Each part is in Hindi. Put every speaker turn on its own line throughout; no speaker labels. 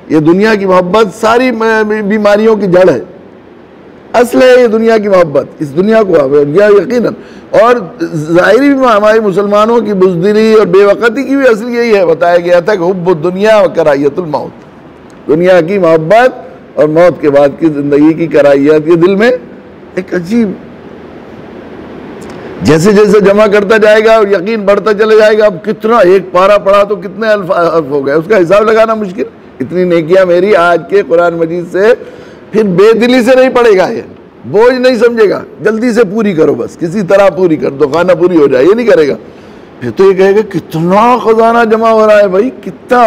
ये दुनिया की मोहब्बत सारी बीमारियों की जड़ है, असल है ये दुनिया की मोहब्बत, इस दुनिया को यकीनन। और ज़ाहिरी भी हमारे मुसलमानों की बुज़दिली और बेवकती की भी असल यही है, बताया गया था कि हुब्बुद दुनिया व कराहियतुल मौत, दुनिया की मोहब्बत और मौत के बाद की ज़िंदगी की कराहियत। ये दिल में एक अजीब, जैसे जैसे जमा करता जाएगा और यकीन बढ़ता चला जाएगा। अब कितना एक पारा पढ़ा तो कितने अल्फ हो गए, उसका हिसाब लगाना मुश्किल। इतनी नेकियां मेरी आज के कुरान मजीद से, फिर बेदिली से नहीं पड़ेगा, ये बोझ नहीं समझेगा, जल्दी से पूरी करो, बस किसी तरह पूरी कर दो, खाना पूरी हो जाए, ये नहीं करेगा। फिर तो ये कहेगा कितना खजाना जमा हो रहा है भाई, कितना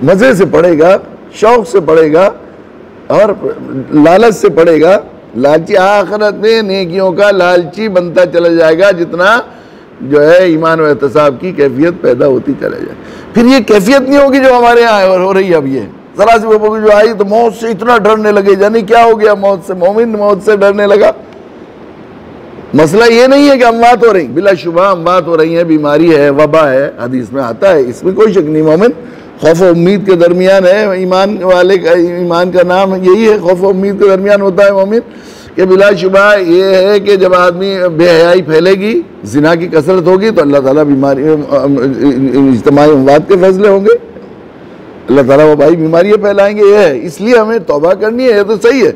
मजे से पढ़ेगा, शौक से पढ़ेगा और लालच से पढ़ेगा। लालची आखिरत में नेकियों का लालची बनता चला जाएगा, जितना जो है ईमान और एहतसाब की कैफियत पैदा होती चले जाए। फिर ये कैफियत नहीं होगी जो हमारे यहाँ हो रही है अब। ये जरा सी बाबू जो आई तो मौत से इतना डरने लगे, जानी क्या हो गया मौत से, मोमिन मौत से डरने लगा। मसला ये नहीं है कि अमवात हो रही, बिलाशुबा अमवात हो रही है, बीमारी है, वबा है, हदीस में आता है, इसमें कोई शक नहीं। मोमिन खौफ उम्मीद के दरमियान है, ईमान वाले का ईमान का नाम यही है, खौफ उम्मीद के दरमियान होता है मोमिन। कि बिलाशुबा ये है कि जब आदमी बेहयाई फैलेगी, जिना की कसरत होगी, तो अल्लाह ताला बीमारी इज्तिमाई अमवात के फैसले होंगे, अल्लाह ताला वो भाई बीमारियाँ फैलाएंगे। ये है, इसलिए हमें तौबा करनी है, ये तो सही है।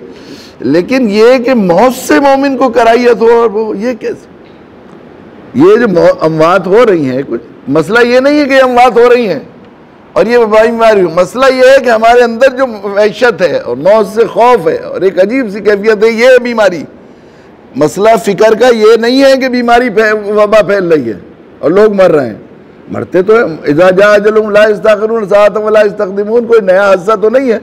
लेकिन ये कि मौत से मोमिन को कराहियत हो, और वो ये कैसे, ये जो अमवात हो रही हैं, कुछ मसला ये नहीं है कि अमवात हो रही हैं और ये वबाई बीमारी हो, मसला ये है कि हमारे अंदर जो वहशत है और मौत से खौफ है और एक अजीब सी कैफियत है, ये बीमारी। मसला फिक्र का ये नहीं है कि बीमारी वबा फैल रही है और लोग मर रहे हैं, मरते तो है। इज़ा जा अजलुहुम ला यस्तअखिरून सअतन वला यस्तक़दिमून, कोई नया हादसा तो नहीं है।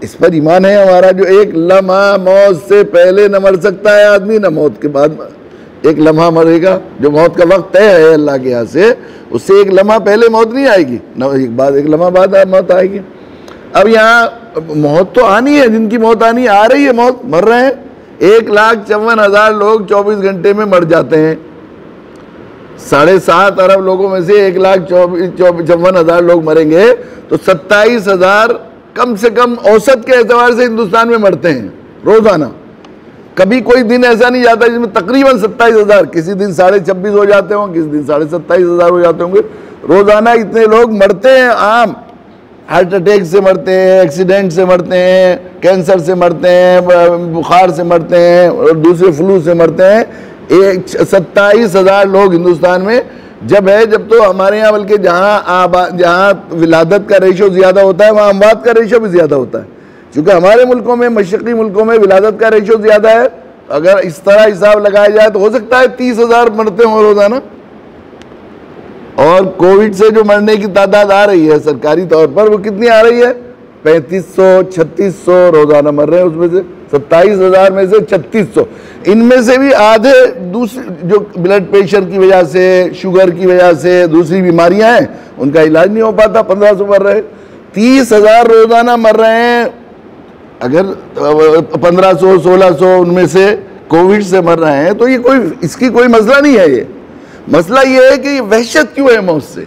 इस पर ईमान है हमारा, जो एक लम्हा मौत से पहले न मर सकता है आदमी, न मौत के बाद एक लम्हा मरेगा। जो मौत का वक्त तय है अल्लाह के यहाँ से, उससे एक लम्हा पहले मौत नहीं आएगी, न एक लम्हा बाद मौत आएगी। अब यहाँ मौत तो आनी है, जिनकी मौत आनी आ रही है, मौत मर रहे हैं। 1,54,000 लोग 24 घंटे में मर जाते हैं। 7.5 अरब लोगों में से 1,54,000 लोग मरेंगे, तो 27,000 कम से कम औसत के एतबार से हिंदुस्तान में मरते हैं रोजाना। कभी कोई दिन ऐसा नहीं जाता जिसमें तकरीबन 27,000, किसी दिन 26,500 हो जाते होंगे, किसी दिन 27,500 हो जाते होंगे। रोजाना इतने लोग मरते हैं। आम हार्ट अटैक से मरते हैं, एक्सीडेंट से मरते हैं, कैंसर से मरते हैं, बुखार से मरते हैं और दूसरे फ्लू से मरते हैं। 27,000 लोग हिंदुस्तान में जब है, जब तो हमारे यहाँ बल्कि जहाँ विलादत का रेशो ज़्यादा होता है, वहाँ अमवात का रेशो भी ज़्यादा होता है। क्योंकि हमारे मुल्कों में, मशरक़ी मुल्कों में विलादत का रेशो ज़्यादा है। अगर इस तरह हिसाब लगाया जाए तो हो सकता है 30,000 मरते हों रोज़ाना। और कोविड से जो मरने की तादाद आ रही है सरकारी तौर पर, वो कितनी आ रही है? 3500 3600 रोज़ाना मर रहे हैं। उसमें से 27,000 में से 3600, इनमें से भी आधे दूसरी जो ब्लड प्रेशर की वजह से, शुगर की वजह से, दूसरी बीमारियां हैं, उनका इलाज नहीं हो पाता, 1500 मर रहे हैं। 30,000 रोज़ाना मर रहे हैं। अगर 1500 1600 उनमें से कोविड से मर रहे हैं, तो ये कोई, इसकी कोई मसला नहीं है। ये मसला ये है कि ये वहशत क्यों है मौत से।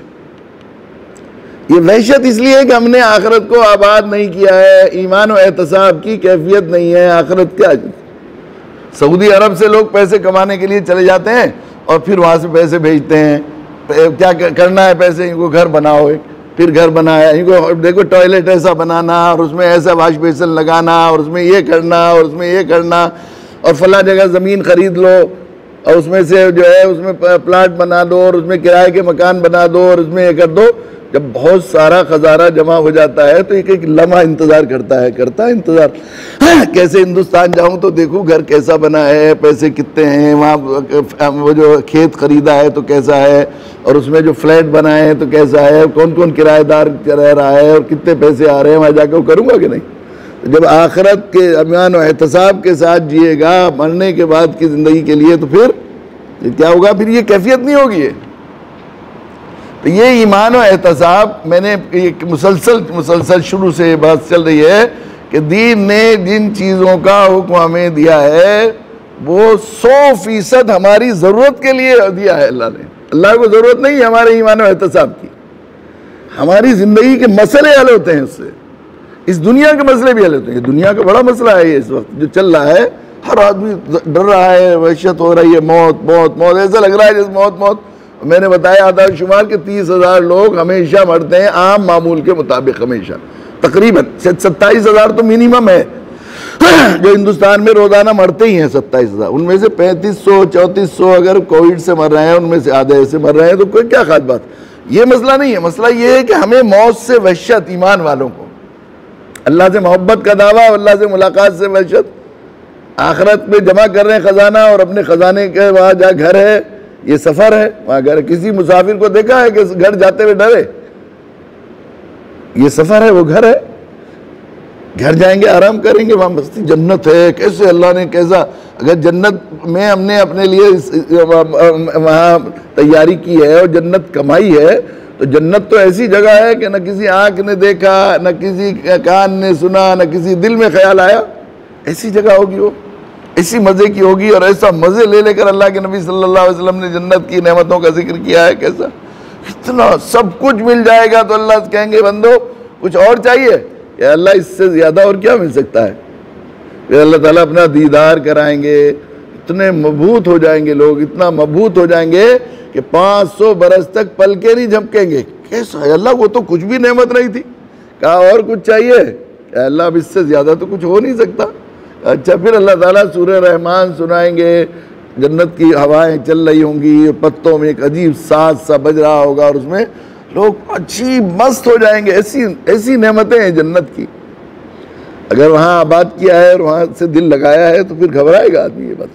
ये वहशत इसलिए है कि हमने आखिरत को आबाद नहीं किया है, ईमान और एहतसाब की कैफियत नहीं है। आखिरत क्या, सऊदी अरब से लोग पैसे कमाने के लिए चले जाते हैं और फिर वहाँ से पैसे भेजते हैं। क्या करना है पैसे, इनको घर बनाओ, फिर घर बनाया, इनको देखो टॉयलेट ऐसा बनाना और उसमें ऐसा वाश बेसिन लगाना और उसमें ये करना और उसमें ये करना, और फला जगह ज़मीन ख़रीद लो और उसमें से जो है उसमें प्लाट बना दो और उसमें किराए के मकान बना दो और उसमें ये कर दो। जब बहुत सारा खजाना जमा हो जाता है तो एक लम्हा इंतज़ार करता है इंतज़ार, कैसे हिंदुस्तान जाऊं तो देखूं घर कैसा बना है, पैसे कितने हैं, वहाँ वो जो खेत ख़रीदा है तो कैसा है, और उसमें जो फ्लैट बनाए हैं तो कैसा है, कौन कौन किराएदार रह रहा है और कितने पैसे आ रहे हैं, वहाँ जाकर करूँगा कि नहीं। जब आखिरत के ईमान और एहतसाब के साथ जिएगा मरने के बाद की ज़िंदगी के लिए, तो फिर क्या होगा, फिर ये कैफियत नहीं होगी। तो ये ईमान और एहतसाब, मैंने एक मुसलसल शुरू से ये बात चल रही है कि दीन ने जिन चीज़ों का हुक्म हमें दिया है वो 100% हमारी ज़रूरत के लिए दिया है। अल्लाह ने, अल्लाह को ज़रूरत नहीं है हमारे ईमान और एहतसाब की। हमारी जिंदगी के मसले हल होते हैं उससे, इस दुनिया के मसले भी हल होते हैं। ये दुनिया का बड़ा मसला है ये इस वक्त जो चल रहा है, हर आदमी डर रहा है, वहशत हो रही है, मौत मौत मौत, ऐसा लग रहा है जैसे मौत मौत। मैंने बताया आधा शुमार के 30,000 लोग हमेशा मरते हैं आम मामूल के मुताबिक, हमेशा तकरीबन 27,000 तो मिनिमम है जो हिंदुस्तान में रोजाना मरते ही हैं 27,000। उनमें से 3500 3400 अगर कोविड से मर रहे हैं, उनमें से आधे ऐसे मर रहे हैं, तो कोई क्या खास बात। ये मसला नहीं है, मसला ये है कि हमें मौत से वहशत, ईमान वालों को अल्लाह से मोहब्बत का दावा, अल्लाह से मुलाकात से वहशत, आखिरत में जमा कर रहे हैं खजाना और अपने खजाने के वहाँ जहाँ घर है, ये सफर है, वहाँ घर। किसी मुसाफिर को देखा है कि घर जाते हुए डरे? ये सफर है, वो घर है। घर जाएंगे, आराम करेंगे, वहाँ मस्ती, जन्नत है। कैसे अल्लाह ने कैसा, अगर जन्नत में हमने अपने लिए वहाँ तैयारी की है और जन्नत कमाई है, तो जन्नत तो ऐसी जगह है कि न किसी आँख ने देखा, न किसी कान ने सुना, न किसी दिल में ख्याल आया। ऐसी जगह होगी वो, ऐसी मज़े की होगी, और ऐसा मज़े ले लेकर अल्लाह के नबी सल्लल्लाहु अलैहि वसल्लम ने जन्नत की नेमतों का जिक्र किया है। कैसा, इतना सब कुछ मिल जाएगा तो अल्लाह कहेंगे बंदो कुछ और चाहिए? या अल्लाह इससे ज़्यादा और क्या मिल सकता है? फिर अल्लाह ताला अपना दीदार कराएंगे, इतने मबहूत हो जाएंगे लोग, इतना मबहूत हो जाएंगे कि 500 बरस तक पलके नहीं झपकेंगे। कैसा है अल्लाह, वो तो कुछ भी नेमत नहीं थी, कहा और कुछ चाहिए? अल्लाह अब इससे ज़्यादा तो कुछ हो नहीं सकता। अच्छा, फिर अल्लाह ताला सूरह रहमान सुनाएंगे, जन्नत की हवाएं चल रही होंगी, पत्तों में एक अजीब साज सा बज रहा होगा, और उसमें लोग अच्छी मस्त हो जाएंगे। ऐसी ऐसी नेमतें हैं जन्नत की। अगर वहाँ आबाद किया है और वहाँ से दिल लगाया है तो फिर घबराएगा आदमी ये बात।